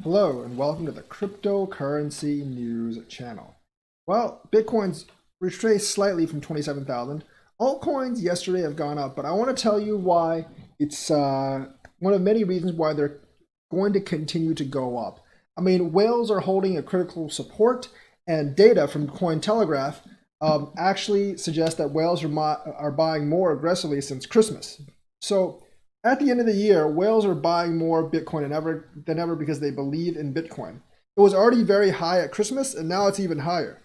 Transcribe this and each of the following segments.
Hello and welcome to the Cryptocurrency News channel. Well, Bitcoin's retraced slightly from 27,000. Altcoins yesterday have gone up, but I want to tell you why it's one of many reasons why they're going to continue to go up. I mean, whales are holding a critical support, and data from Cointelegraph actually suggests that whales are buying more aggressively since Christmas. So at the end of the year, whales are buying more Bitcoin than ever because they believe in Bitcoin. It was already very high at Christmas, and now it's even higher.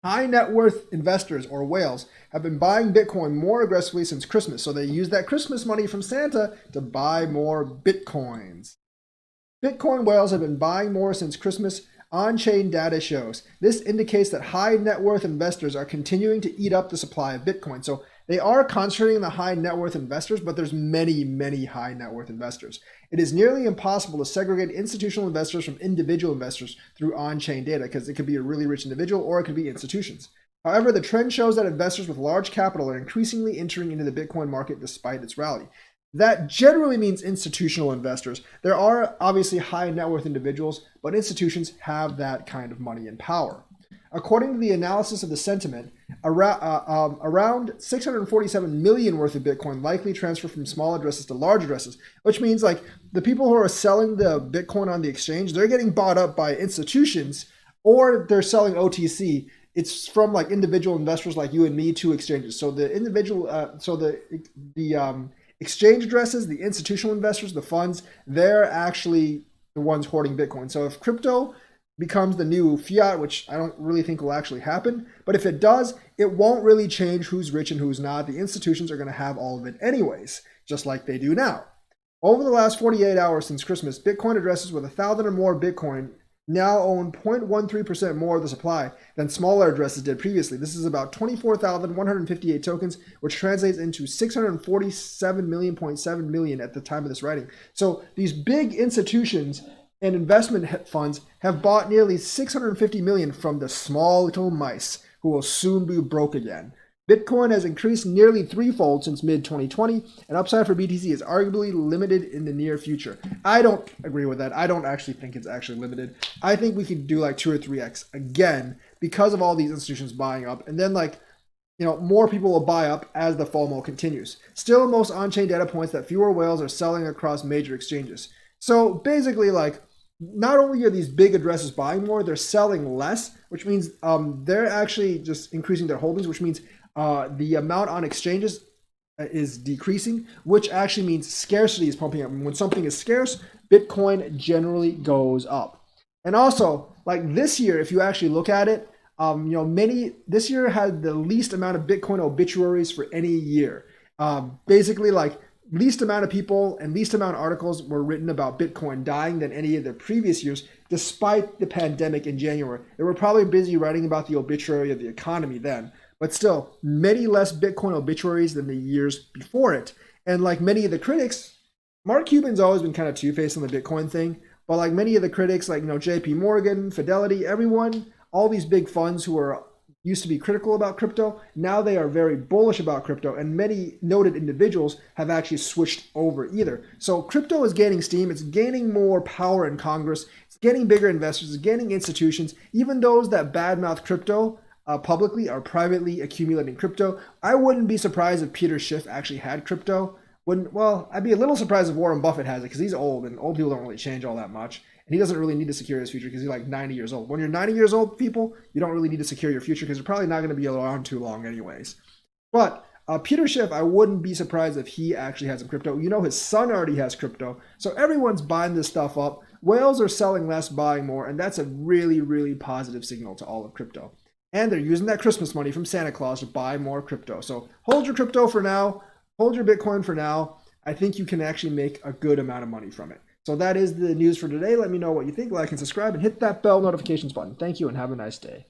High net worth investors, or whales, have been buying Bitcoin more aggressively since Christmas, so they use that Christmas money from Santa to buy more Bitcoins. Bitcoin whales have been buying more since Christmas, on-chain data shows. This indicates that high net worth investors are continuing to eat up the supply of Bitcoin. So they are concentrating on the high net worth investors, but there's many high net worth investors. It is nearly impossible to segregate institutional investors from individual investors through on-chain data because it could be a really rich individual or it could be institutions. However, the trend shows that investors with large capital are increasingly entering into the Bitcoin market despite its rally. That generally means institutional investors. There are obviously high net worth individuals, but institutions have that kind of money and power. According to the analysis of the sentiment, around 647 million worth of Bitcoin likely transfer from small addresses to large addresses, which means like the people who are selling the Bitcoin on the exchange, they're getting bought up by institutions or they're selling OTC. It's from like individual investors like you and me to exchanges. So the individual, exchange addresses, the institutional investors, the funds, they're actually the ones hoarding Bitcoin. So if crypto becomes the new fiat, which I don't really think will actually happen, but if it does, it won't really change who's rich and who's not. The institutions are going to have all of it anyways, just like they do now. Over the last 48 hours since Christmas, Bitcoin addresses with 1,000 or more Bitcoin now own 0.13% more of the supply than smaller addresses did previously. This is about 24,158 tokens, which translates into 647 million at the time of this writing. So these big institutions and investment funds have bought nearly 650 million from the small little mice who will soon be broke again. Bitcoin has increased nearly threefold since mid-2020, and upside for BTC is arguably limited in the near future. I don't agree with that. I don't actually think it's actually limited. I think we could do like 2 or 3x again because of all these institutions buying up, and then more people will buy up as the FOMO continues. Still, most on-chain data points that fewer whales are selling across major exchanges. So basically, not only are these big addresses buying more, they're selling less, which means they're actually just increasing their holdings, which means the amount on exchanges is decreasing, which actually means scarcity is pumping up. And when something is scarce, Bitcoin generally goes up. And also, like this year, if you actually look at it, this year had the least amount of Bitcoin obituaries for any year. Basically, least amount of people and least amount of articles were written about Bitcoin dying than any of the previous years, despite the pandemic in January. They were probably busy writing about the obituary of the economy then. But still, many less Bitcoin obituaries than the years before it. And like many of the critics, Mark Cuban's always been kind of two-faced on the Bitcoin thing. But like many of the critics, JP Morgan, Fidelity, everyone, all these big funds who are used to be critical about crypto, now they are very bullish about crypto. And many noted individuals have actually switched over either. So crypto is gaining steam. It's gaining more power in Congress. It's getting bigger investors. It's getting institutions. Even those that badmouth crypto publicly are privately accumulating crypto. I wouldn't be surprised if Peter Schiff actually had crypto. I'd be a little surprised if Warren Buffett has it because he's old and old people don't really change all that much. And he doesn't really need to secure his future because he's like 90 years old. When you're 90 years old, people, you don't really need to secure your future because you're probably not going to be around too long anyways. But Peter Schiff, I wouldn't be surprised if he actually has some crypto. His son already has crypto. So everyone's buying this stuff up. Whales are selling less, buying more. And that's a really positive signal to all of crypto. And they're using that Christmas money from Santa Claus to buy more crypto. So hold your crypto for now. Hold your Bitcoin for now. I think you can actually make a good amount of money from it. So that is the news for today. Let me know what you think. Like and subscribe and hit that bell notifications button. Thank you and have a nice day.